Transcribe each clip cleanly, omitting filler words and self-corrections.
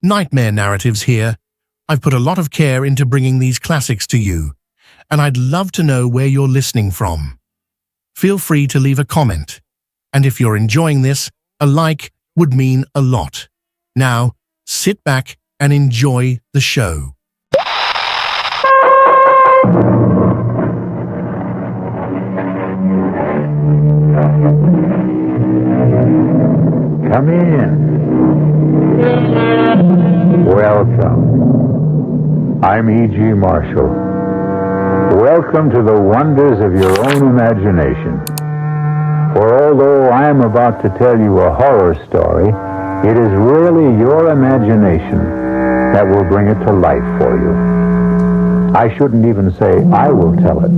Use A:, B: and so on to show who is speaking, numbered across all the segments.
A: Nightmare Narratives here. I've put a lot of care into bringing these classics to you, and I'd love to know where you're listening from. Feel free to leave a comment, and if you're enjoying this, a like would mean a lot. Now, sit back and enjoy the show.
B: Come in. Welcome. I'm E.G. Marshall. Welcome to the wonders of your own imagination. For although I am about to tell you a horror story, it is really your imagination that will bring it to life for you. I shouldn't even say I will tell it,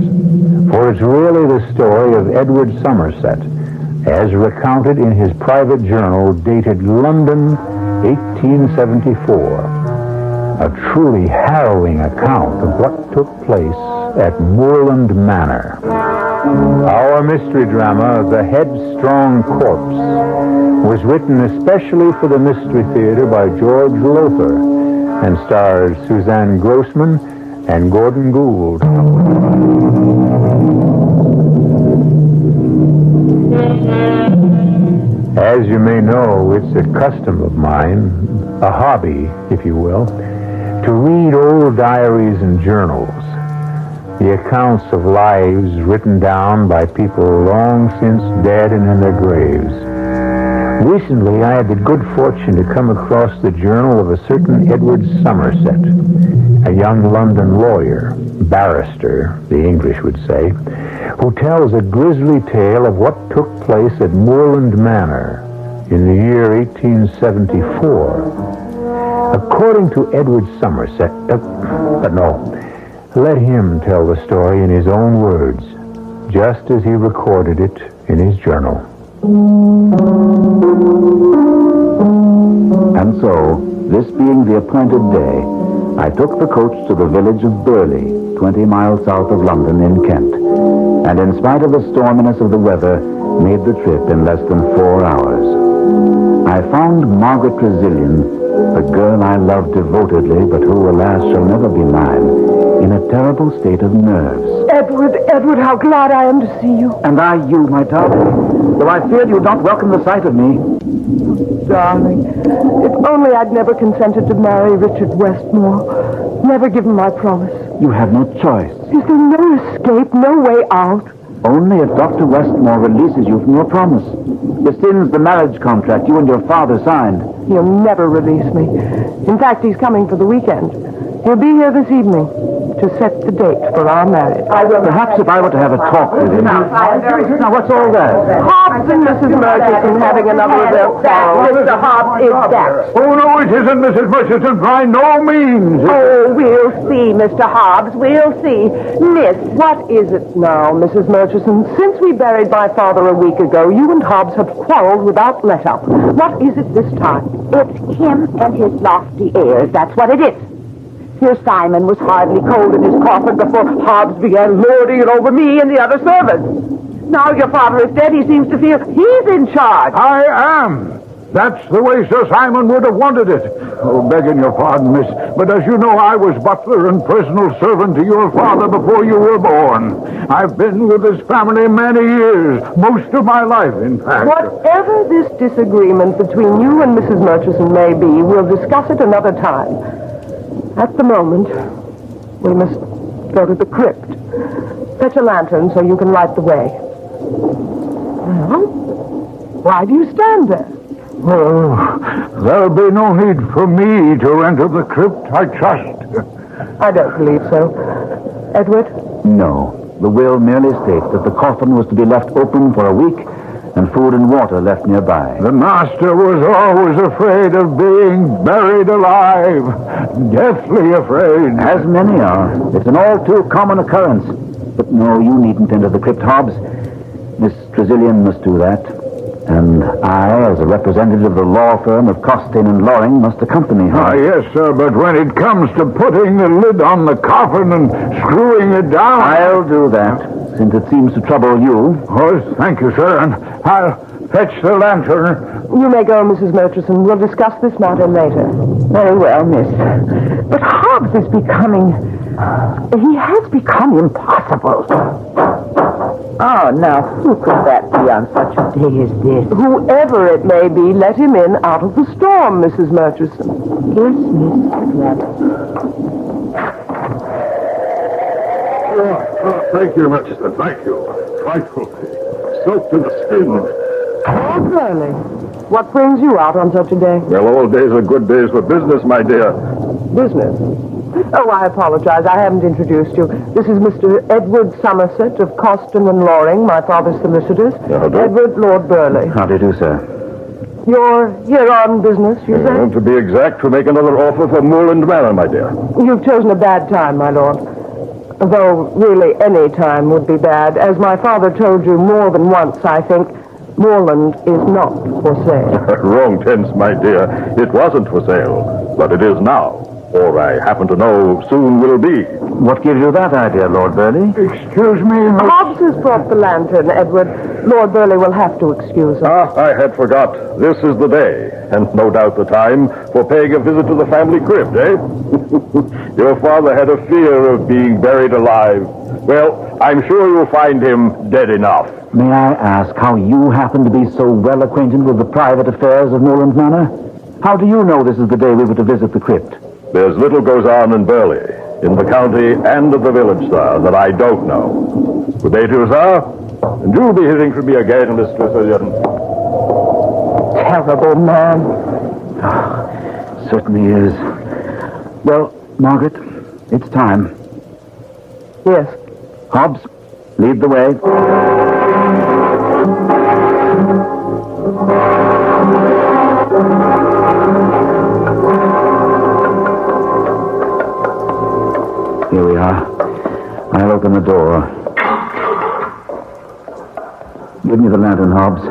B: for it's really the story of Edward Somerset, as recounted in his private journal dated London, 1874. A truly harrowing account of what took place at Moorland Manor. Our mystery drama, The Headstrong Corpse, was written especially for the Mystery Theater by George Lothar and stars Suzanne Grossman and Gordon Gould. As you may know, it's a custom of mine, a hobby, if you will, to read old diaries and journals, the accounts of lives written down by people long since dead and in their graves. Recently, I had the good fortune to come across the journal of a certain Edward Somerset, a young London lawyer, barrister, the English would say, who tells a grisly tale of what took place at Moorland Manor in the year 1874. According to Edward Somerset, let him tell the story in his own words, just as he recorded it in his journal.
C: And so, this being the appointed day, I took the coach to the village of Burley, 20 miles south of London in Kent, and in spite of the storminess of the weather, made the trip in less than 4 hours. I found Margaret Trezilian, the girl I loved devotedly, but who, alas, shall never be mine, in a terrible state of nerves.
D: Edward, how glad I am to see you.
C: And I you, my darling, though I feared you'd not welcome the sight of me.
D: Darling, if only I'd never consented to marry Richard Westmore, never given my promise.
C: You have no choice.
D: Is there no escape, no way out?
C: Only if Dr. Westmore releases you from your promise. Rescinds the marriage contract you and your father signed.
D: He'll never release me. In fact, he's coming for the weekend. He'll be here this evening to set the date for our marriage.
C: Perhaps if I were to have a talk with him. Now, what's all that?
D: Hobbs and Mrs. Murchison having another of their quarrels. Mr. Hobbs is that.
B: Oh, no, it isn't, Mrs. Murchison, by no means.
D: Oh, we'll see, Mr. Hobbs, we'll see. Miss, what is it now, Mrs. Murchison? Since we buried my father a week ago, you and Hobbs have quarreled without let-up. What is it this time?
E: It's him and his lofty airs, that's what it is. Here Simon was hardly cold in his coffin before Hobbs began lording it over me and the other servants. Now your father is dead, he seems to feel he's in charge.
B: I am. That's the way Sir Simon would have wanted it. Oh, begging your pardon, miss, but as you know, I was butler and personal servant to your father before you were born. I've been with this family many years, most of my life, in fact.
D: Whatever this disagreement between you and Mrs. Murchison may be, we'll discuss it another time. At the moment, we must go to the crypt. Fetch a lantern so you can light the way. Well, why do you stand there?
B: Oh, there'll be no need for me to enter the crypt, I trust.
D: I don't believe so. Edward?
C: No. The will merely states that the coffin was to be left open for a week and food and water left nearby.
B: The master was always afraid of being buried alive. Deathly afraid.
C: As many are. It's an all too common occurrence. But no, you needn't enter the crypt, Hobbs. Miss Trezilian must do that. And I, as a representative of the law firm of Costain and Loring, must accompany her.
B: Ah, yes, sir, but when it comes to putting the lid on the coffin and screwing it down...
C: I'll do that, since it seems to trouble you.
B: Oh, thank you, sir, and I'll Fetch the lantern.
D: You may go, Mrs. Murchison. We'll discuss this matter later.
E: Very well, miss. But Hobbs is becoming... He has become impossible. Oh, now, who could that be on such a day as this?
D: Whoever it may be, let him in out of the storm, Mrs. Murchison.
E: Yes, Miss Edward.
F: Thank you, Murchison. Thank you. Frightful. Soaked to the skin.
D: Lord Burley, what brings you out on such a day?
F: Well, all days are good days for business, my dear.
D: Business? Oh, I apologize. I haven't introduced you. This is Mr. Edward Somerset of Coston and Loring, my father's solicitors. Edward Lord Burley.
C: How do you do, sir?
D: You're here on business, you say?
F: To be exact, to make another offer for Moorland Manor, my dear.
D: You've chosen a bad time, my lord. Though, really, any time would be bad. As my father told you more than once, I think, Moorland is not for sale.
F: Wrong tense, my dear. It wasn't for sale, but it is now. Or I happen to know soon will be.
C: What gives you that idea, Lord Burley?
B: Excuse me,
D: Hobbs has brought the lantern, Edward. Lord Burley will have to excuse us.
F: I had forgot. This is the day, and no doubt the time, for paying a visit to the family crypt, eh? Your father had a fear of being buried alive. Well, I'm sure you'll find him dead enough.
C: May I ask how you happen to be so well acquainted with the private affairs of Moorland Manor? How do you know this is the day we were to visit the crypt?
F: There's little goes on in Burley, in the county and of the village, sir, that I don't know. Good day to you, sir. And you'll be hearing from me again, Miss Tressilian.
D: Terrible man.
C: Certainly is. Well, Margaret, it's time.
D: Yes.
C: Hobbs, lead the way. Here we are. I'll open the door. Give me the lantern, Hobbs,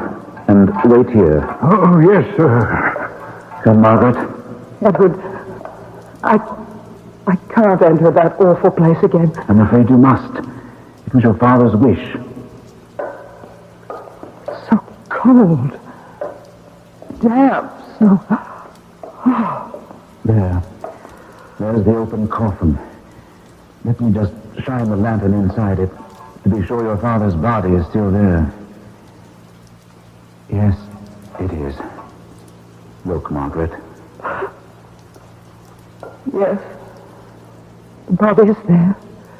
C: and wait here.
B: Oh, yes, sir.
C: Come, Margaret.
D: Edward, I can't enter that awful place again.
C: I'm afraid you must. It was your father's wish.
D: So cold. Damp. So...
C: There. There's the open coffin. Let me just shine the lantern inside it to be sure your father's body is still there. Yes, it is. Look, Margaret.
D: Yes. The body is there.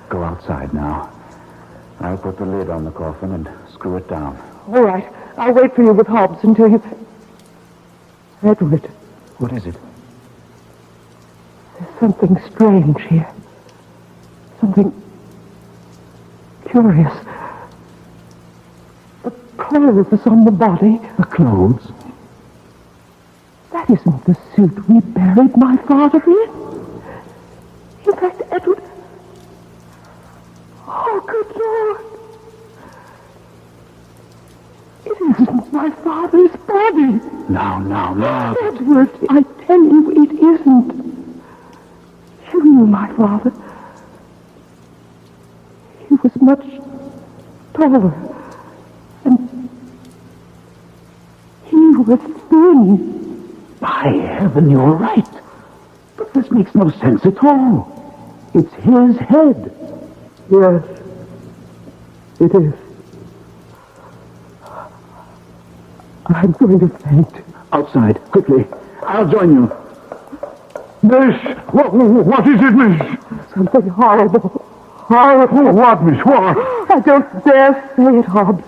C: Go outside now. I'll put the lid on the coffin and screw it down.
D: All right. I'll wait for you with Hobbs until you... Edward,
C: What is it?
D: there's something strange here. Something curious. The clothes on the body.
C: The clothes?
D: That isn't the suit we buried my father in. In fact, Edward... Oh, good Lord. It isn't my father's body.
C: Now.
D: Edward, I tell you, it isn't. You knew my father. He was much taller. And he was thin.
C: By heaven, you're right. But this makes no sense at all. It's his head.
D: Yes, it is. I'm going to faint.
C: Outside, quickly. I'll join you.
B: Miss, what is it, miss?
D: Something horrible. Horrible.
B: What, miss, what?
D: I don't dare say it, Hobbs.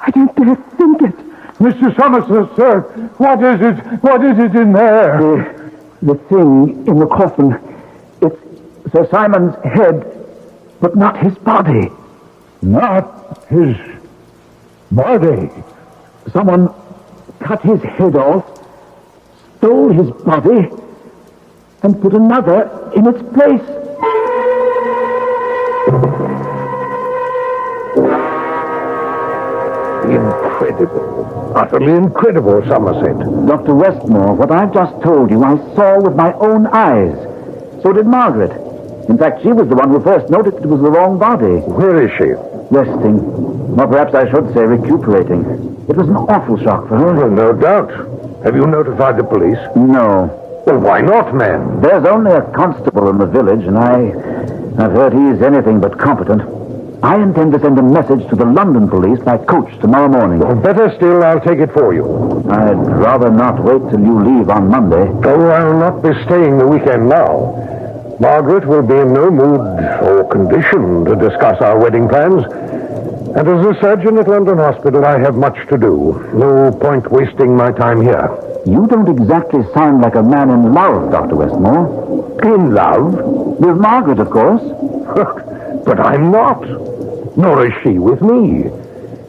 D: I don't dare think it.
B: Mr. Somerset, sir, what is it? What is it in there?
C: The thing in the coffin, it's Sir Simon's head, but not his body.
B: Not his body.
C: Someone cut his head off, stole his body, and put another in its place.
B: Incredible. Utterly incredible, Somerset.
C: Dr. Westmore, what I've just told you, I saw with my own eyes. So did Margaret. In fact, she was the one who first noticed it was the wrong body.
B: Where is she?
C: resting. Or perhaps I should say recuperating. It was an awful shock for her.
B: Well, no doubt. Have you notified the police?
C: No.
B: Well, why not, man?
C: There's only a constable in the village, and I've heard he's anything but competent. I intend to send a message to the London police by coach tomorrow morning.
B: Well, better still, I'll take it for you.
C: I'd rather not wait till you leave on Monday.
B: Oh, I'll not be staying the weekend now. Margaret will be in no mood or condition to discuss our wedding plans. And as a surgeon at London Hospital, I have much to do. No point wasting my time here.
C: You don't exactly sound like a man in love, Dr. Westmore.
B: In love?
C: With Margaret, of course.
B: But I'm not. Nor is she with me.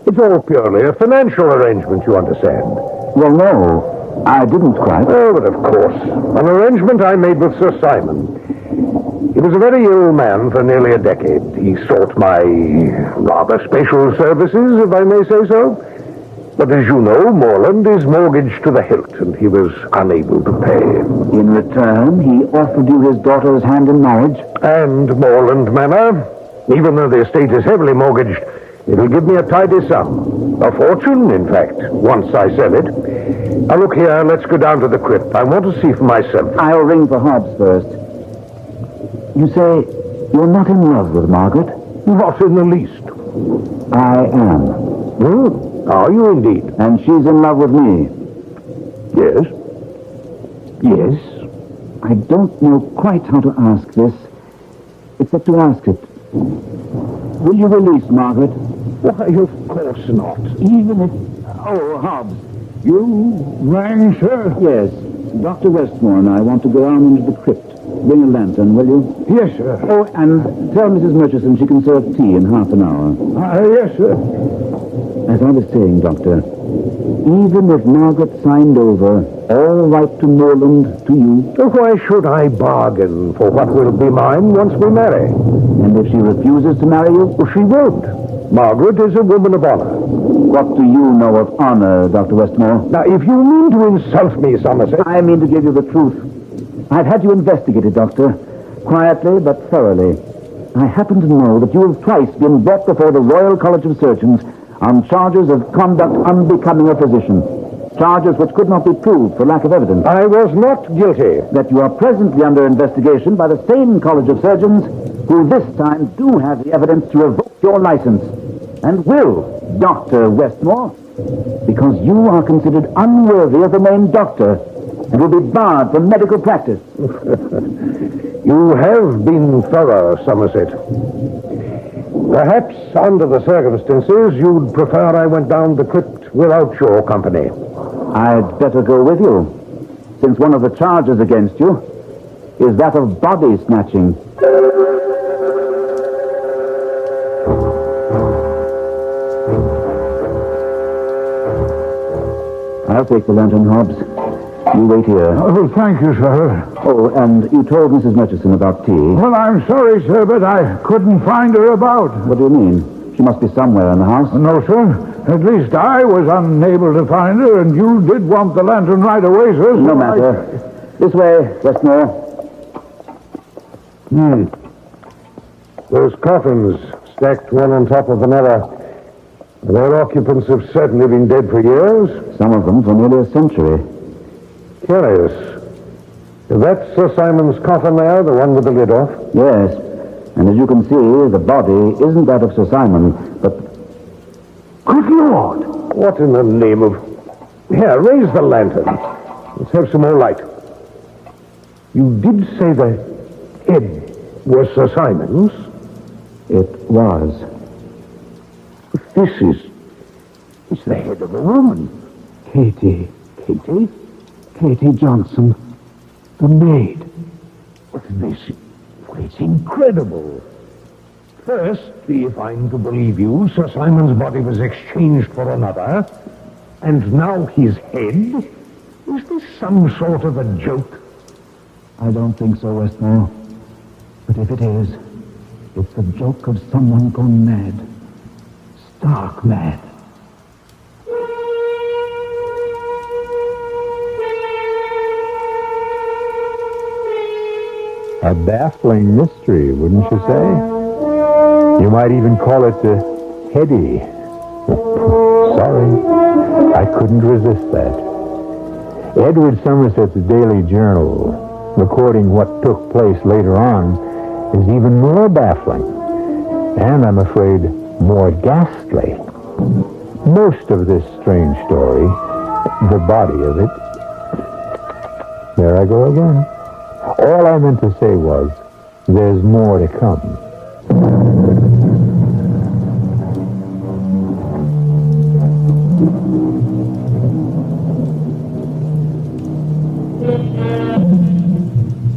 B: It's all purely a financial arrangement, you understand.
C: Well, no, I didn't quite.
B: Oh, but of course. An arrangement I made with Sir Simon. He was a very ill man for nearly a decade. He sought my rather special services, if I may say so. But as you know, Morland is mortgaged to the hilt, and he was unable to pay.
C: In return, he offered you his daughter's hand in marriage?
B: And Morland Manor, even though the estate is heavily mortgaged, it'll give me a tidy sum. A fortune, in fact, once I sell it. Now look here, let's go down to the crypt. I want to see for myself.
C: I'll ring for Hobbs first. You say you're not in love with Margaret?
B: Not in the least.
C: I am.
B: Are you indeed?
C: And she's in love with me?
B: Yes. Yes.
C: I don't know quite how to ask this, except to ask it. Will you release Margaret?
B: Why, of course not.
C: Even if... Oh, Hobbs.
B: You rang, sir?
C: Yes. Dr. Westmore and I want to go down into the crypt. Bring a lantern, will you?
B: Yes, sir.
C: Oh, and tell Mrs. Murchison she can serve tea in half an hour.
B: Yes, sir.
C: As I was saying, Doctor, even if Margaret signed over all right to Morland to you...
B: Why should I bargain for what will be mine once we marry?
C: And if she refuses to marry you?
B: Well, she won't. Margaret is a woman of honor.
C: What do you know of honor, Dr. Westmore?
B: Now, if you mean to insult me, Somerset...
C: I mean to give you the truth. I've had you investigated, Doctor. Quietly, but thoroughly. I happen to know that you have twice been brought before the Royal College of Surgeons on charges of conduct unbecoming a physician. Charges which could not be proved for lack of evidence.
B: I was not guilty.
C: That you are presently under investigation by the same College of Surgeons who this time do have the evidence to revoke your license. And will, Dr. Westmore, because you are considered unworthy of the name doctor and will be barred from medical practice.
B: You have been thorough, Somerset. Perhaps, under the circumstances, you'd prefer I went down the crypt without your company.
C: I'd better go with you, since one of the charges against you is that of body snatching. I'll take the lantern, Hobbs. You wait here.
B: Oh, thank you, sir.
C: Oh, and you told Mrs. Murchison about tea.
B: Well, I'm sorry, sir, but I couldn't find her about.
C: What do you mean? She must be somewhere in the house.
B: No, sir. At least I was unable to find her, and you did want the lantern right away, sir.
C: No matter. This way, Westmore.
B: Those coffins, stacked one on top of another, their occupants have certainly been dead for years.
C: Some of them for nearly a century.
B: Curious. Is that Sir Simon's coffin there, the one with the lid off?
C: Yes. And as you can see, the body isn't that of Sir Simon, but...
B: Good Lord! What in the name of... Here, raise the lantern. Let's have some more light. You did say the head was Sir Simon's?
C: It was.
B: This is... It's the head of a woman.
C: Katie.
B: Katie?
C: Katie Johnson. The maid.
B: It's incredible. First, if I'm to believe you, Sir Simon's body was exchanged for another, and now his head? Is this some sort of a joke?
C: I don't think so, Westmore. But if it is, it's the joke of someone gone mad. Stark mad.
G: A baffling mystery, wouldn't you say? You might even call it the
B: Hetty. Sorry, I couldn't resist that. Edward Somerset's Daily Journal, recording what took place later on, is even more baffling, and I'm afraid more ghastly. Most of this strange story, the body of it... There I go again. All I meant to say was, there's more to come.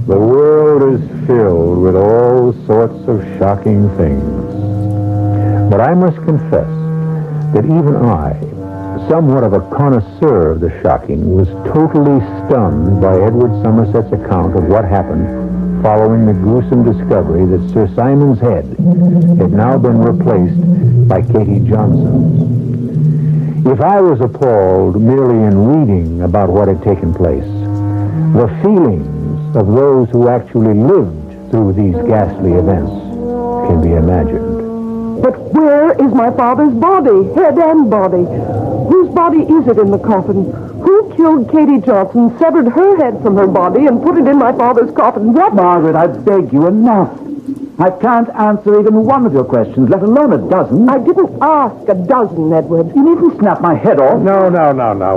B: The world is filled with all sorts of shocking things. But I must confess that even I, somewhat of a connoisseur of the shocking, was totally stunned by Edward Somerset's account of what happened following the gruesome discovery that Sir Simon's head had now been replaced by Katie Johnson's. If I was appalled merely in reading about what had taken place, the feelings of those who actually lived through these ghastly events can be imagined.
D: But where is my father's body, head and body? Whose body is it in the coffin? Who killed Katie Johnson, severed her head from her body, and put it in my father's coffin? What?
C: Margaret, I beg you, enough. I can't answer even one of your questions, let alone a dozen.
D: I didn't ask a dozen, Edward.
C: You needn't snap my head off.
B: No.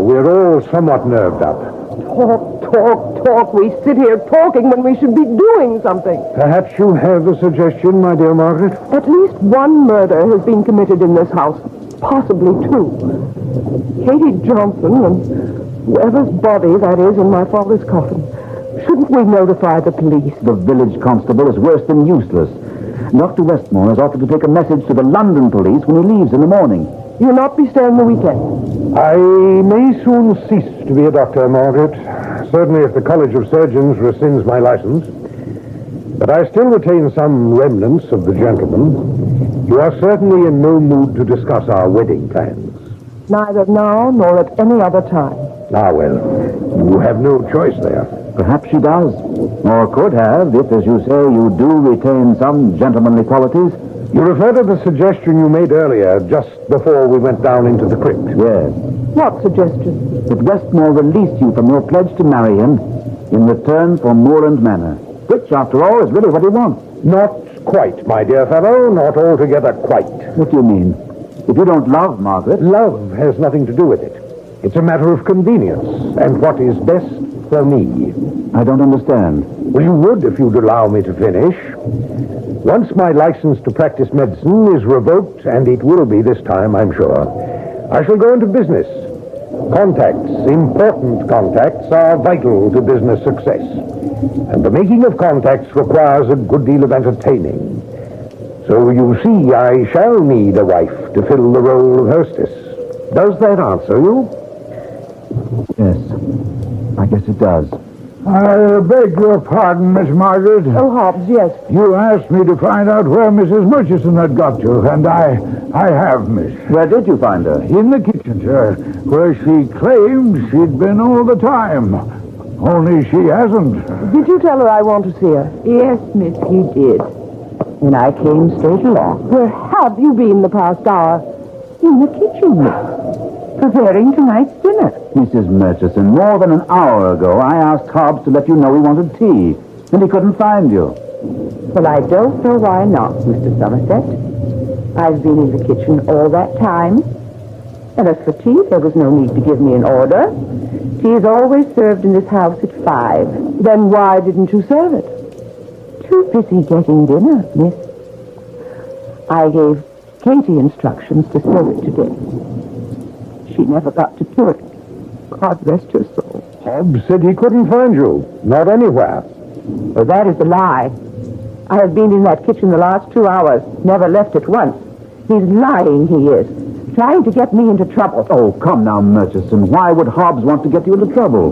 B: We're all somewhat nerved up.
D: Talk. We sit here talking when we should be doing something.
B: Perhaps you have a suggestion, my dear Margaret?
D: At least one murder has been committed in this house. Possibly two. Katie Johnson and whoever's body that is in my father's coffin. Shouldn't we notify the police?
C: The village constable is worse than useless. Dr. Westmore has offered to take a message to the London police when he leaves in the morning.
D: You'll not be staying the weekend.
B: I may soon cease to be a doctor, Margaret. Certainly if the College of Surgeons rescinds my license. But I still retain some remnants of the gentleman. You are certainly in no mood to discuss our wedding plans.
D: Neither now nor at any other time.
B: Ah, well, you have no choice there.
C: Perhaps she does. Or could have, if, as you say, you do retain some gentlemanly qualities.
B: You refer to the suggestion you made earlier, just before we went down into the crypt.
C: Yes.
D: What suggestion?
C: That Westmore release you from your pledge to marry him in return for Moorland Manor. Which, after all, is really what he wants.
B: Not quite, my dear fellow. Not altogether quite.
C: What do you mean? If you don't love Margaret...
B: Love has nothing to do with it. It's a matter of convenience and what is best for me.
C: I don't understand.
B: Well, you would if you'd allow me to finish. Once my license to practice medicine is revoked, and it will be this time, I'm sure, I shall go into business. Contacts, important contacts, are vital to business success. And the making of contacts requires a good deal of entertaining. So you see, I shall need a wife to fill the role of hostess. Does that answer you?
C: Yes. I guess it does.
G: I beg your pardon, Miss Margaret.
D: Oh, Hobbs, yes.
G: You asked me to find out where Mrs. Murchison had got to, and I have, miss.
C: Where did you find her?
G: In the kitchen, sir, where she claimed she'd been all the time. Only she hasn't.
D: Did you tell her I want to see her?
E: Yes, miss, you did. And I came straight along.
D: Where have you been the past hour?
E: In the kitchen, miss. Preparing tonight's dinner.
C: Mrs. Murchison, more than an hour ago, I asked Hobbs to let you know he wanted tea, and he couldn't find you.
E: Well, I don't know why not, Mr. Somerset. I've been in the kitchen all that time. And as for tea, there was no need to give me an order. Tea is always served in this house at 5.
D: Then why didn't you serve it?
E: Too busy getting dinner, miss. I gave Katie instructions to serve it today. She never got to do it. God rest her soul.
B: Hobbs said he couldn't find you. Not anywhere.
E: Well, that is a lie. I have been in that kitchen the last 2 hours. Never left it once. He's lying, he is. Trying to get me into trouble.
C: Oh, come now, Murchison. Why would Hobbs want to get you into trouble?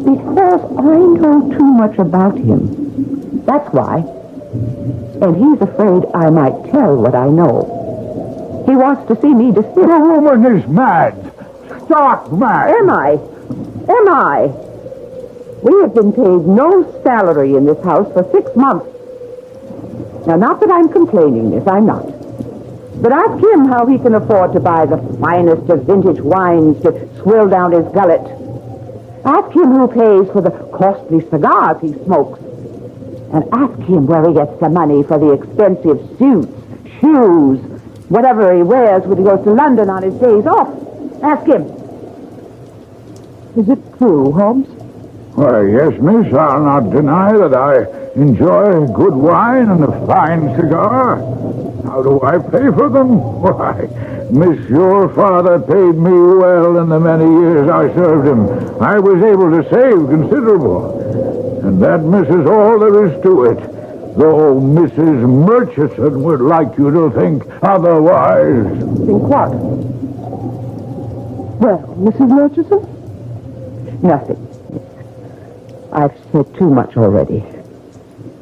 E: Because I know too much about him. That's why. And he's afraid I might tell what I know. He wants to see me desist.
G: The woman is mad. Stark mad.
E: Am I? We have been paid no salary in this house for 6 months. Now, not that I'm complaining, miss, I'm not. But ask him how he can afford to buy the finest of vintage wines to swill down his gullet. Ask him who pays for the costly cigars he smokes. And ask him where he gets the money for the expensive suits, shoes, whatever he wears when he goes to London on his days off. Ask him. Is it true, Holmes?
G: Why, yes, miss, I'll not deny that I enjoy good wine and a fine cigar. How do I pay for them? Why, miss, your father paid me well in the many years I served him. I was able to save considerable. And that, miss, is all there is to it. Though Mrs. Murchison would like you to think otherwise.
D: Think what? Well, Mrs. Murchison?
E: Nothing. I've said too much already.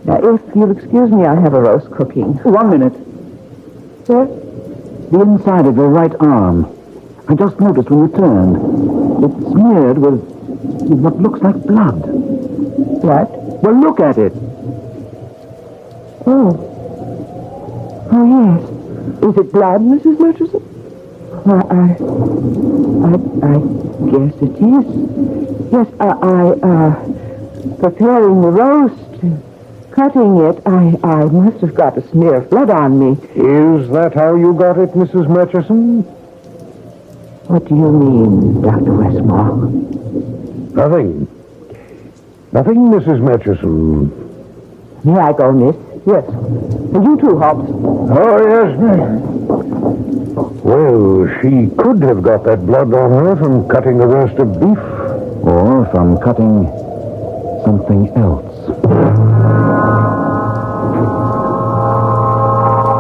E: Now, if you'll excuse me, I have a roast cooking.
C: 1 minute.
E: Sir?
C: The inside of your right arm. I just noticed when you turned. It's smeared with what looks like blood.
E: What?
C: Well, look at it.
E: Oh, yes.
D: Is it blood, Mrs. Murchison?
E: I guess it is. Yes, preparing the roast, cutting it, I must have got a smear of blood on me.
G: Is that how you got it, Mrs. Murchison?
E: What do you mean, Dr. Westmore?
G: Nothing. Nothing, Mrs. Murchison.
E: Here I go, miss.
D: Yes. And you too, Hobbs.
G: Oh, yes, miss. Well, she could have got that blood on her from cutting a roast of beef.
C: Or from cutting something else.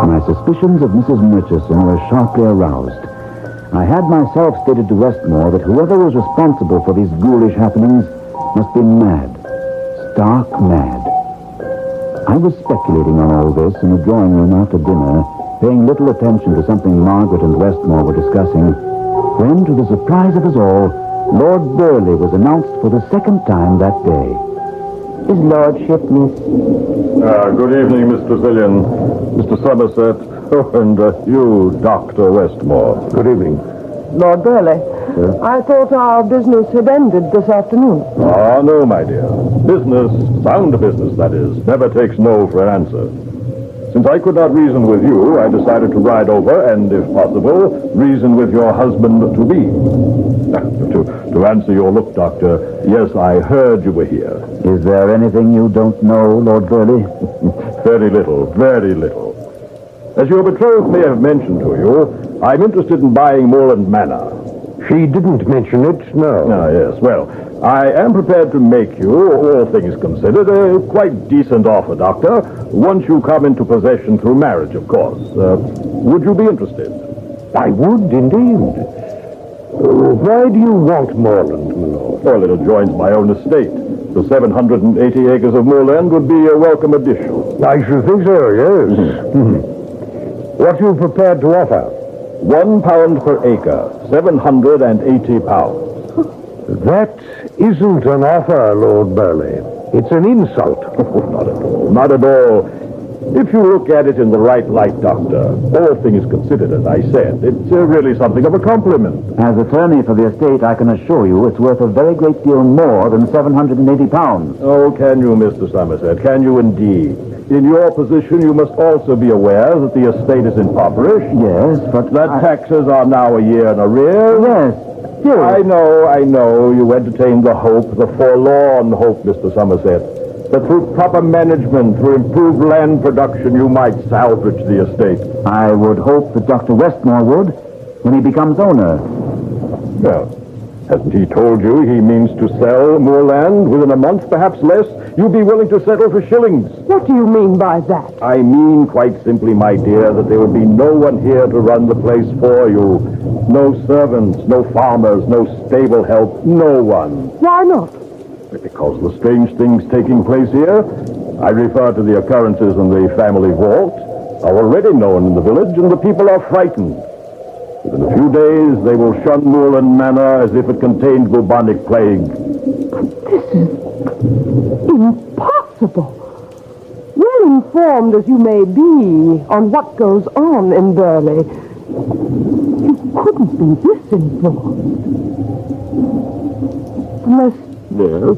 C: My suspicions of Mrs. Murchison were sharply aroused. I had myself stated to Westmore that whoever was responsible for these ghoulish happenings must be mad. Stark mad. I was speculating on all this in the drawing room after dinner, paying little attention to something Margaret and Westmore were discussing, when, to the surprise of us all, Lord Burleigh was announced for the second time that day.
E: His lordship, miss.
F: Good evening, Mr. Zillion, Mr. Somerset, and you, Dr. Westmore.
G: Good evening.
D: Lord Burleigh, I thought our business had ended this afternoon.
F: Ah, no, my dear. Business, sound business, that is, never takes no for an answer. Since I could not reason with you, I decided to ride over and, if possible, reason with your husband-to-be. To answer your look, Doctor, yes, I heard you were here.
C: Is there anything you don't know, Lord Burleigh?
F: Very little, very little. As your betrothed may have mentioned to you, I'm interested in buying Moorland Manor.
G: She didn't mention it, no.
F: Ah, yes. Well, I am prepared to make you, all things considered, a quite decent offer, Doctor, once you come into possession through marriage, of course. Would you be interested?
G: I would, indeed. Why do you want moorland, my lord?
F: Well, it adjoins my own estate. The 780 acres of moorland would be a welcome addition.
G: I should think so, yes. What are you prepared to offer?
F: £1 per acre, 780 pounds.
G: That isn't an offer, Lord Burleigh. It's an insult.
F: Not at all, not at all. If you look at it in the right light, Doctor, all things considered, as I said, it's really something of a compliment.
C: As attorney for the estate, I can assure you it's worth a very great deal more than 780 pounds.
F: Oh, can you, Mr. Somerset? Can you indeed? In your position, you must also be aware that the estate is impoverished.
C: Yes, but
F: that taxes are now a year in arrears.
C: Yes, still.
F: I know. You entertain the hope, the forlorn hope, Mr. Somerset, that through proper management, through improved land production, you might salvage the estate.
C: I would hope that Dr. Westmore would, when he becomes owner.
F: Well, hasn't he told you he means to sell more land within a month, perhaps less? You'd be willing to settle for shillings.
D: What do you mean by that?
F: I mean, quite simply, my dear, that there would be no one here to run the place for you. No servants, no farmers, no stable help, no one.
D: Why not?
F: Because the strange things taking place here, I refer to the occurrences in the family vault, are already known in the village, and the people are frightened. Within a few days, they will shun Moorland Manor as if it contained bubonic plague.
D: This is impossible. Well, in informed as you may be on what goes on in Burley, you couldn't be this informed. Unless...
F: Yes?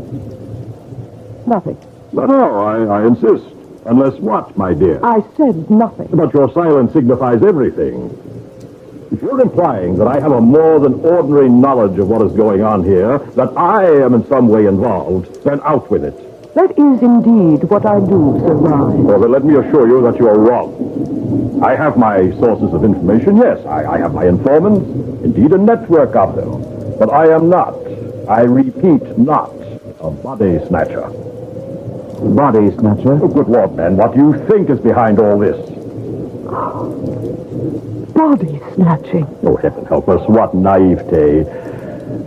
D: Nothing.
F: No, I insist. Unless what, my dear?
D: I said nothing.
F: But your silence signifies everything. If you're implying that I have a more than ordinary knowledge of what is going on here, that I am in some way involved, then out with it.
D: That is indeed what I do, Sir Ryan.
F: Well, then let me assure you that you are wrong. I have my sources of information, yes. I have my informants, indeed a network of them. But I am not, I repeat, not a body snatcher.
C: Body snatcher?
F: Oh, good Lord, man, what do you think is behind all this?
D: Body snatching.
F: Oh, heaven help us, what naivete.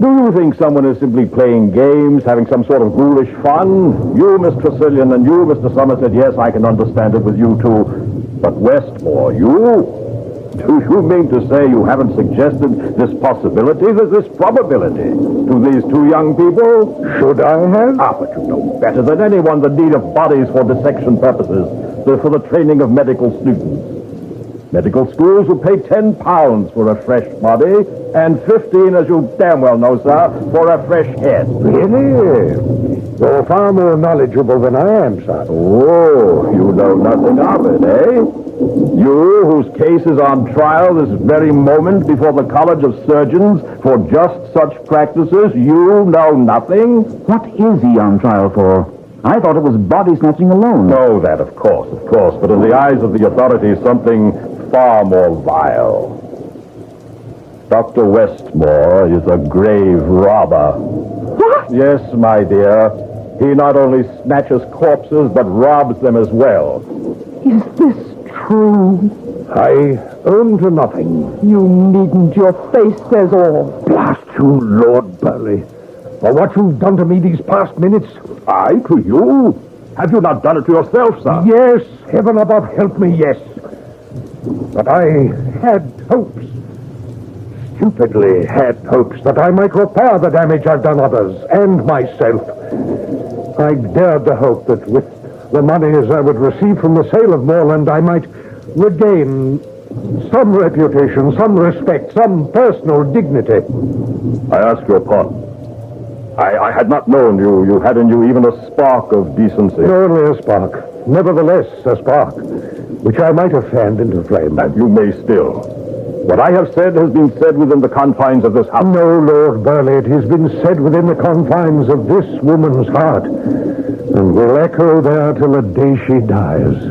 F: Do you think someone is simply playing games, having some sort of ghoulish fun? You, Miss Tressilian, and you, Mr. Somerset, yes, I can understand it with you two. But Westmore, you? Do you mean to say you haven't suggested this possibility, this probability, to these two young people?
G: Should I have?
F: Ah, but you know better than anyone the need of bodies for dissection purposes, for the training of medical students. Medical schools will pay £10 for a fresh body, and 15, as you damn well know, sir, for a fresh head.
G: Really? You're far more knowledgeable than I am, sir.
F: Oh, you know nothing of it, eh? You, whose case is on trial this very moment before the College of Surgeons for just such practices, you know nothing?
C: What is he on trial for? I thought it was body snatching alone.
F: Oh, that, of course. But in the eyes of the authorities, something far more vile. Dr. Westmore is a grave robber.
D: What?
F: Yes, my dear. He not only snatches corpses, but robs them as well.
D: Is this true?
G: I own to nothing.
D: You needn't. Your face says all.
G: Blast you, Lord Burley. For what you've done to me these past minutes.
F: I to you? Have you not done it to yourself, sir?
G: Yes, heaven above help me, yes. But I had hopes. Stupidly had hopes that I might repair the damage I've done others and myself. I dared to hope that with the monies I would receive from the sale of Moorland, I might regain some reputation, some respect, some personal dignity.
F: I ask your pardon. I had not known you had in you even a spark of decency.
G: Only a spark. Nevertheless, a spark, which I might have fanned into flame.
F: And you may still. What I have said has been said within the confines of this house.
G: No, Lord Burley, it has been said within the confines of this woman's heart, and will echo there till the day she dies.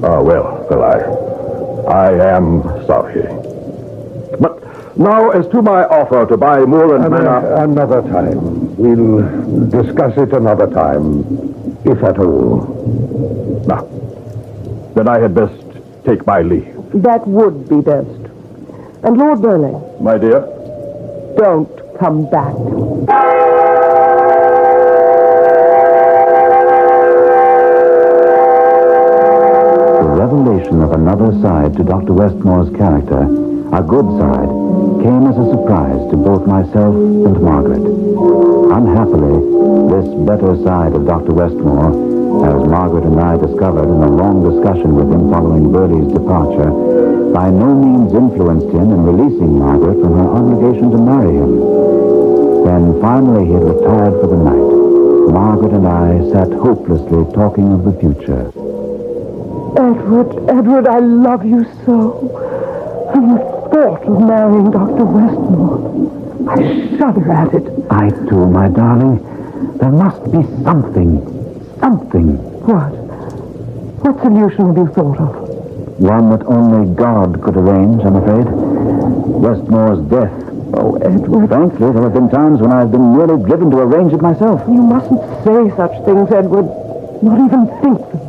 F: Ah, well, I am sorry. But now, as to my offer to buy Moorland Manor...
G: Another time. We'll discuss it another time, if at all.
F: Now, then I had best take my leave.
D: That would be best. And Lord Burley,
F: My dear?
D: don't come back.
C: The revelation of another side to Dr. Westmore's character, a good side, came as a surprise to both myself and Margaret. Unhappily, this better side of Dr. Westmore, as Margaret and I discovered in a long discussion with him following Burley's departure, by no means influenced him in releasing Margaret from her obligation to marry him. When finally he had retired for the night, Margaret and I sat hopelessly talking of the future.
D: Edward, I love you so. And the thought of marrying Dr. Westmore, I shudder at it.
C: I too, my darling. There must be something.
D: What? What solution have you thought of?
C: One that only God could arrange, I'm afraid. Westmore's death.
D: Oh, Edward.
C: Frankly, there have been times when I've been nearly driven to arrange it myself.
D: You mustn't say such things, Edward. Not even think them.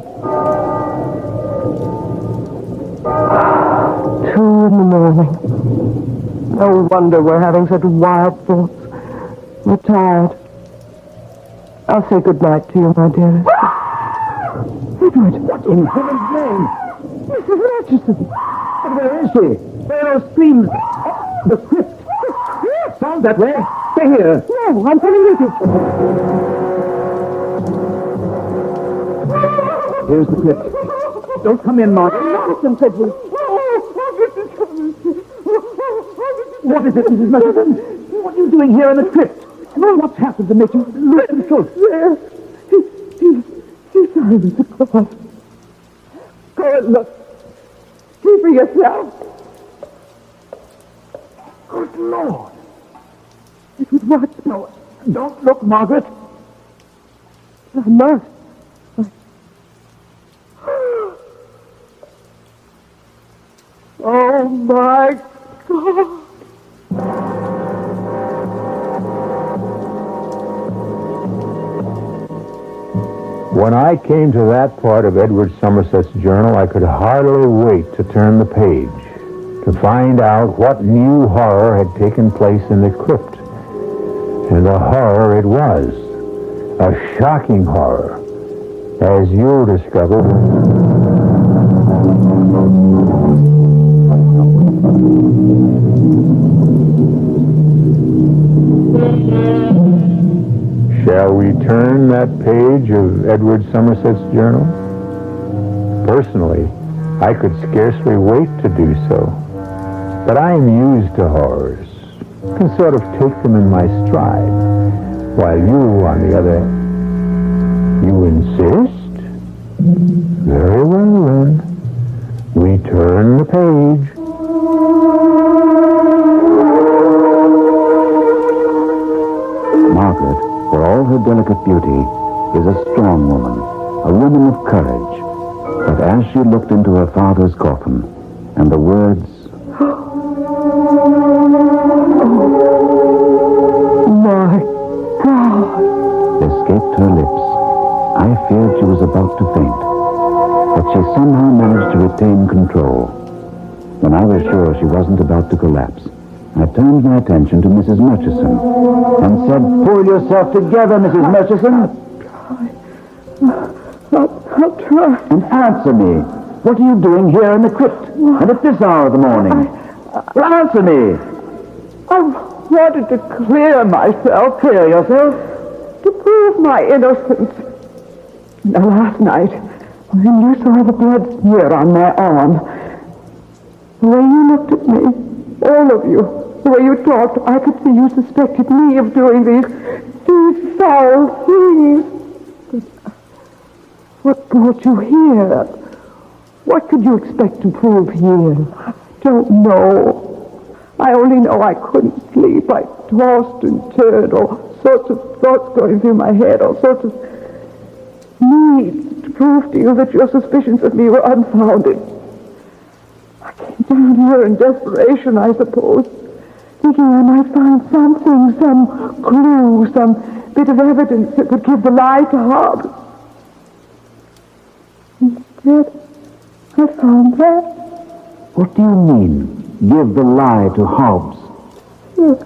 D: 2 a.m. No wonder we're having such wild thoughts. We're tired. I'll say good night to you, my dearest. Edward!
G: What in heaven's name?
D: Mrs. Murchison!
G: Where is she? Where are those screams? The crypt. Sound that way. Stay here.
D: No, I'm coming with you.
G: Here's the crypt.
H: Don't come in, Margaret.
E: Nonsense, Edward.
H: What is it, Mrs. Murchison? What are you doing here in the crypt? What's happened to make you lose control?
D: There. He's on the cross. Go and look. See for yourself.
H: Good Lord.
D: It was what?
H: No, don't look, Margaret.
D: I must. Oh, my God.
B: When I came to that part of Edward Somerset's journal, I could hardly wait to turn the page, to find out what new horror had taken place in the crypt. And a horror it was. A shocking horror, as you'll discover. Shall we turn that page of Edward Somerset's journal? Personally, I could scarcely wait to do so. But I am used to horrors. Can sort of take them in my stride. While you, on the other... You insist? Very well, then. We turn the page.
C: Margaret, for all her delicate beauty, is a strong woman, a woman of courage. But as she looked into her father's coffin, and the words,
D: My God,
C: escaped her lips, I feared she was about to faint. But she somehow managed to retain control. When I was sure she wasn't about to collapse, I turned my attention to Mrs. Murchison and said, "Pull yourself together, Mrs. Murchison."
D: I'll try.
C: And answer me. What are you doing here in the crypt? And at this hour of the morning? Well, answer me.
D: I wanted to clear myself.
C: Clear yourself?
D: To prove my innocence. Now, last night, when you saw the blood smear on my arm, the way you looked at me, all of you, the way you talked, I could see you suspected me of doing these foul things. But what brought you here? What could you expect to prove here? I don't know. I only know I couldn't sleep. I tossed and turned, all sorts of thoughts going through my head, all sorts of needs to prove to you that your suspicions of me were unfounded. I came down here in desperation, I suppose, thinking I might find something, some clue, some bit of evidence that would give the lie to Hobbs. Instead, I found that.
C: What do you mean, give the lie to Hobbs?
D: Look,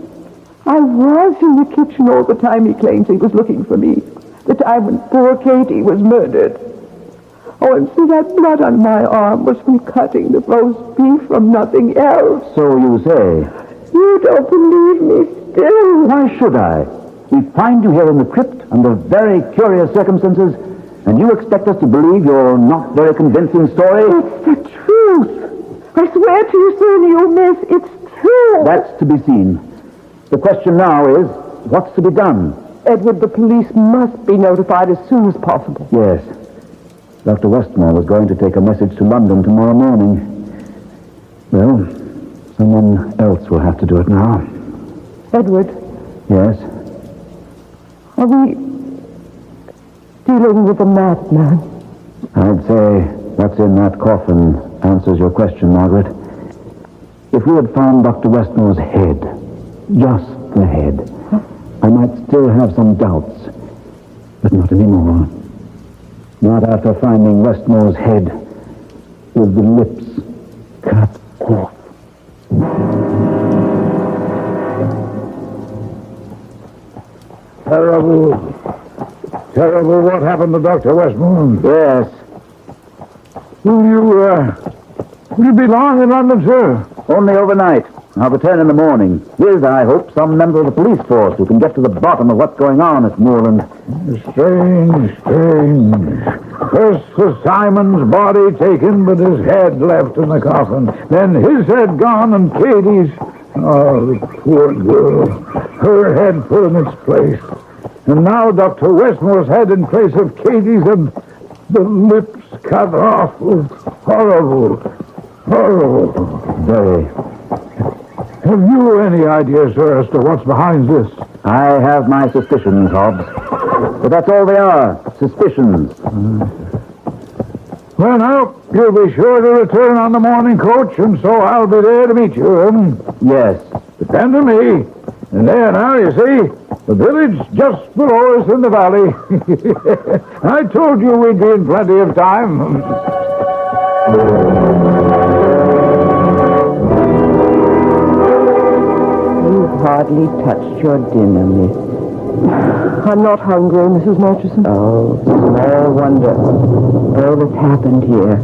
D: I was in the kitchen all the time he claims he was looking for me. The time when poor Katie was murdered. Oh, and see, that blood on my arm was from cutting the roast beef from nothing else.
C: So you say.
D: You don't believe me still.
C: Why should I? We find you here in the crypt under very curious circumstances, and you expect us to believe your not very convincing story?
D: It's the truth. I swear to you, sir, you miss. It's true.
C: That's to be seen. The question now is, what's to be done?
D: Edward, the police must be notified as soon as possible.
C: Yes. Dr. Westmore was going to take a message to London tomorrow morning. Well, someone else will have to do it now.
D: Edward?
C: Yes?
D: Are we dealing with a madman?
C: I'd say what's in that coffin answers your question, Margaret. If we had found Dr. Westmore's head, just the head, I might still have some doubts, but not anymore. Not after finding Westmore's head with the lips cut off.
G: Terrible what happened to Dr. Westmore.
C: Yes.
G: Will you be long in London, sir?
C: Only overnight. I'll return in the morning with, I hope, some member of the police force who can get to the bottom of what's going on at Moorland.
G: Strange. First was Simon's body taken, but his head left in the coffin. Then his head gone and Katie's. Oh, the poor girl. Her head put in its place. And now Dr. Westmore's head in place of Katie's and the lips cut off. Horrible.
C: Very.
G: Have you any idea, sir, as to what's behind this?
C: I have my suspicions, Hobbs. But that's all they are. Suspicions.
G: Well, now, you'll be sure to return on the morning coach, and so I'll be there to meet you.
C: Yes.
G: Depend on me. And there now, you see, the village just below us in the valley. I told you we'd be in plenty of time.
E: You've hardly touched your dinner, miss.
D: I'm not hungry, Mrs. Murchison.
E: Oh, small wonder. All that's happened here.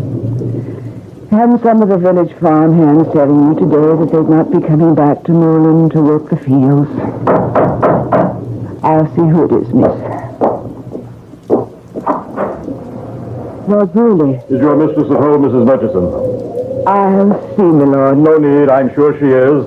E: And some of the village farmhands telling you today that they'd not be coming back to Moorland to work the fields. I'll see who it is, miss. Lord Burley.
F: Is your mistress at home, Mrs. Murchison?
E: I'll see, my lord.
F: No need. I'm sure she is.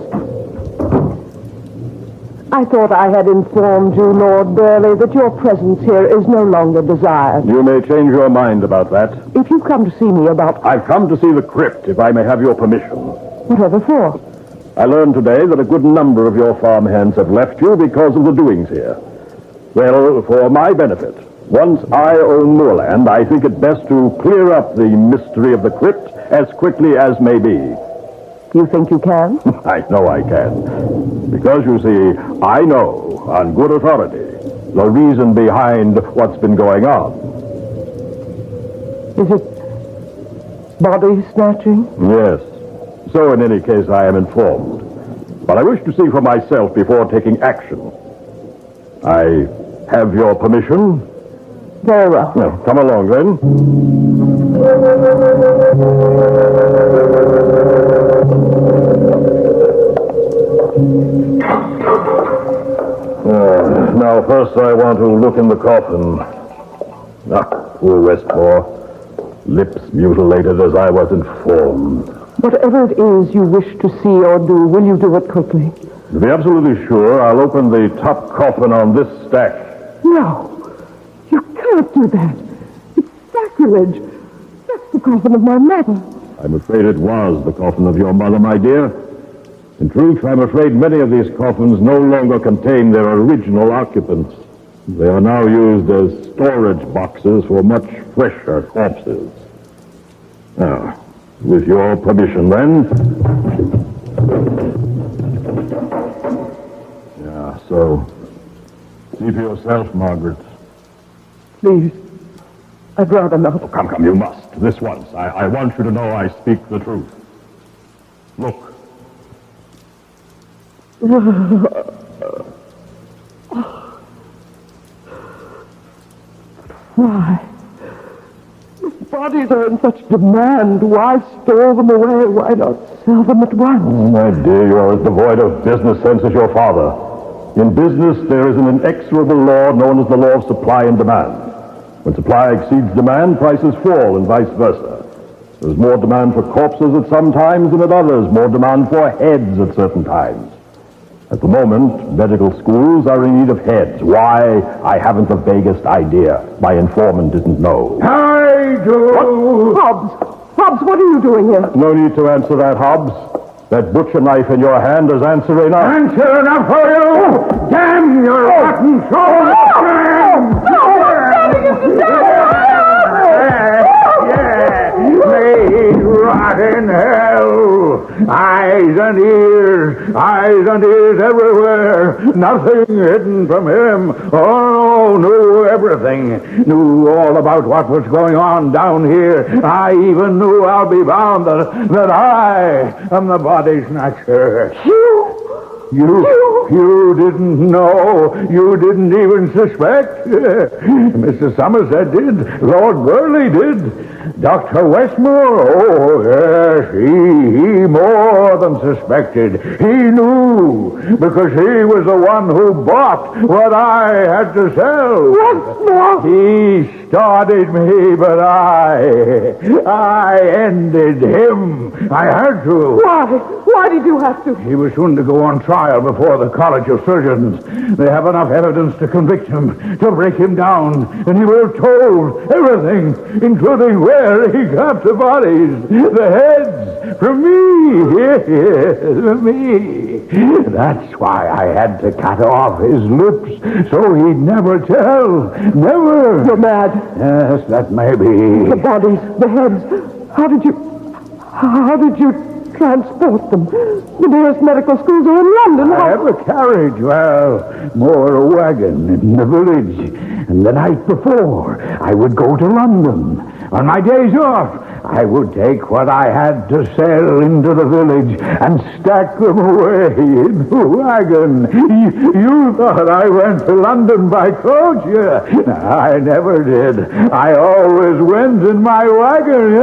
D: I thought I had informed you, Lord Burley, that your presence here is no longer desired.
F: You may change your mind about that.
D: If you've come to see me about...
F: I've come to see the crypt, if I may have your permission.
D: Whatever for?
F: I learned today that a good number of your farmhands have left you because of the doings here. Well, for my benefit, once I own moorland, I think it best to clear up the mystery of the crypt as quickly as may be.
D: You think you can?
F: I know I can. Because, you see, I know, on good authority, the reason behind what's been going on.
D: Is it body snatching?
F: Yes. So, in any case, I am informed. But I wish to see for myself before taking action. I have your permission?
D: Very well.
F: Well, come along, then. Now, first I want to look in the coffin. Poor Westmore. Lips mutilated as I was informed.
D: Whatever it is you wish to see or do, will you do it quickly?
F: To be absolutely sure, I'll open the top coffin on this stack.
D: No. You can't do that. It's sacrilege. That's the coffin of my mother.
F: I'm afraid it was the coffin of your mother, my dear. In truth, I'm afraid many of these coffins no longer contain their original occupants. They are now used as storage boxes for much fresher corpses. Now, with your permission, then. Yeah, so see for yourself, Margaret.
D: Please. I'd rather not.
F: Oh, come, you must. This once. I want you to know I speak the truth. Look.
D: Why? If bodies are in such demand, why store them away? Why not sell them at once?
F: Oh, my dear, you are as devoid of business sense as your father. In business, there is an inexorable law known as the law of supply and demand. When supply exceeds demand, prices fall, and vice versa. There's more demand for corpses at some times than at others, more demand for heads at certain times. At the moment, medical schools are in need of heads. Why? I haven't the vaguest idea. My informant didn't know.
G: I do.
D: Hobbs! Hobbs, what are you doing here?
F: No need to answer that, Hobbs. That butcher knife in your hand is answer enough.
G: Answer enough for you! Damn your rotten soul! May rot in hell! Eyes and ears everywhere. Nothing hidden from him. Oh, knew everything. Knew all about what was going on down here. I even knew, I'll be bound, that I am the body snatcher. You didn't know. You didn't even suspect. Mr. Somerset did. Lord Burley did. Dr. Westmore? Oh, yes, he more than suspected. He knew, because he was the one who bought what I had to sell.
D: Westmore!
G: He started me, but I ended him. I had to.
D: Why? Why did you have to?
G: He was soon to go on trial before the College of Surgeons. They have enough evidence to convict him, to break him down, and he will have told everything, including where he got the bodies, the heads, from me. Yes, from me. That's why I had to cut off his lips, so he'd never tell. Never.
D: You're mad.
G: Yes, that may be.
D: The bodies, the heads. How did you transport them? The nearest medical schools are in London.
G: I have a carriage, more a wagon in the village. And the night before, I would go to London. On my days off, I would take what I had to sell into the village and stack them away in the wagon. You thought I went to London by coach? Yeah. I never did. I always went in my wagon,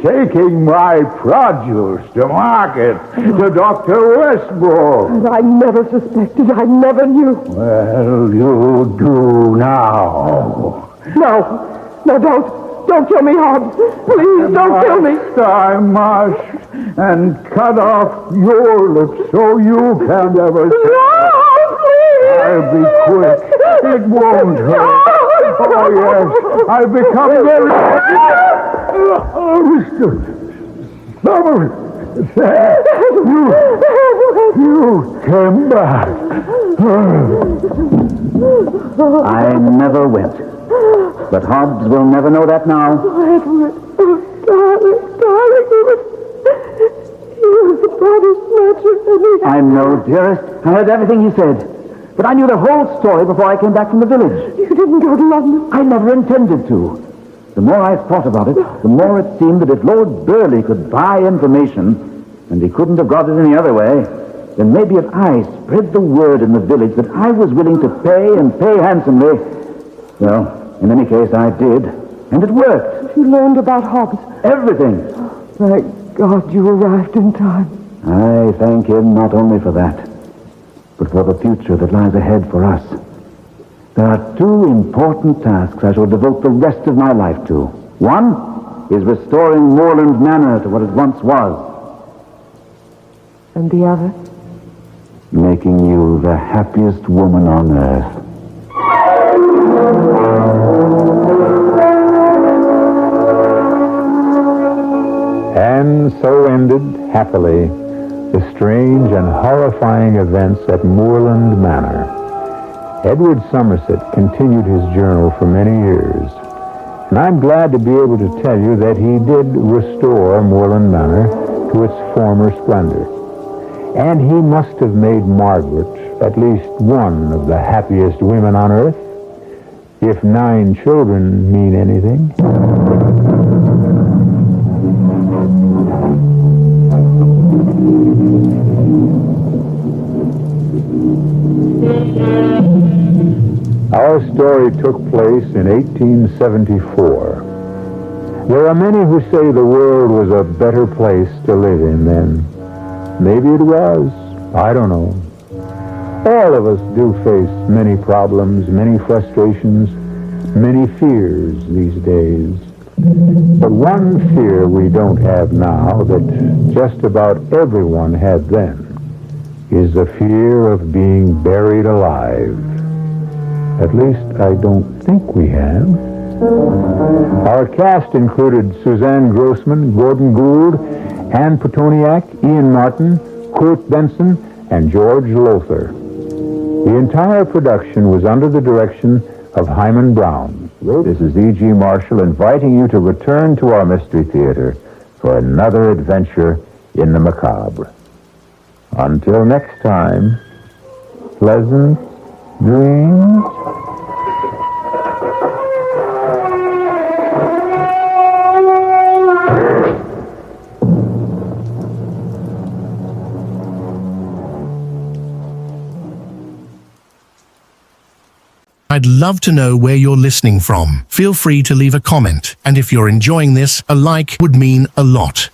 G: taking my produce to market, to Dr. Westmore.
D: And I never suspected. I never knew.
G: Well, you do now.
D: No, don't kill me, Hobbs. Please, don't kill me.
G: I must. And cut off your lips so you can't ever say.
D: No, please.
G: I'll be quick. It won't hurt. Oh, yes. I've become very... Oh, Mr. Summers. You came back.
C: I never went. But Hobbs will never know that now.
D: Edward, darling, he was the body snatcher, and
C: I know, dearest. I heard everything he said. But I knew the whole story before I came back from the village.
D: You didn't go to London?
C: I never intended to. The more I thought about it, the more it seemed that if Lord Burleigh could buy information, and he couldn't have got it any other way, then maybe if I spread the word in the village that I was willing to pay and pay handsomely, well, in any case, I did. And it worked.
D: You learned about Hobbs?
C: Everything.
D: Thank God you arrived in time.
C: I thank him not only for that, but for the future that lies ahead for us. There are two important tasks I shall devote the rest of my life to. One is restoring Moorland Manor to what it once was.
D: And the other?
C: Making you the happiest woman on earth.
B: And so ended, happily, the strange and horrifying events at Moorland Manor. Edward Somerset continued his journal for many years, and I'm glad to be able to tell you that he did restore Moorland Manor to its former splendor. And he must have made Margaret at least one of the happiest women on earth, if 9 children mean anything. Our story took place in 1874. There are many who say the world was a better place to live in then. Maybe it was. I don't know. All of us do face many problems, many frustrations, many fears these days. But one fear we don't have now that just about everyone had then is the fear of being buried alive. At least I don't think we have. Our cast included Suzanne Grossman, Gordon Gould, Anne Petoniak, Ian Martin, Kurt Benson, and George Lothar. The entire production was under the direction of Hyman Brown. This is E.G. Marshall inviting you to return to our Mystery Theater for another adventure in the macabre. Until next time, pleasant dreams.
A: I'd love to know where you're listening from. Feel free to leave a comment, and if you're enjoying this, a like would mean a lot.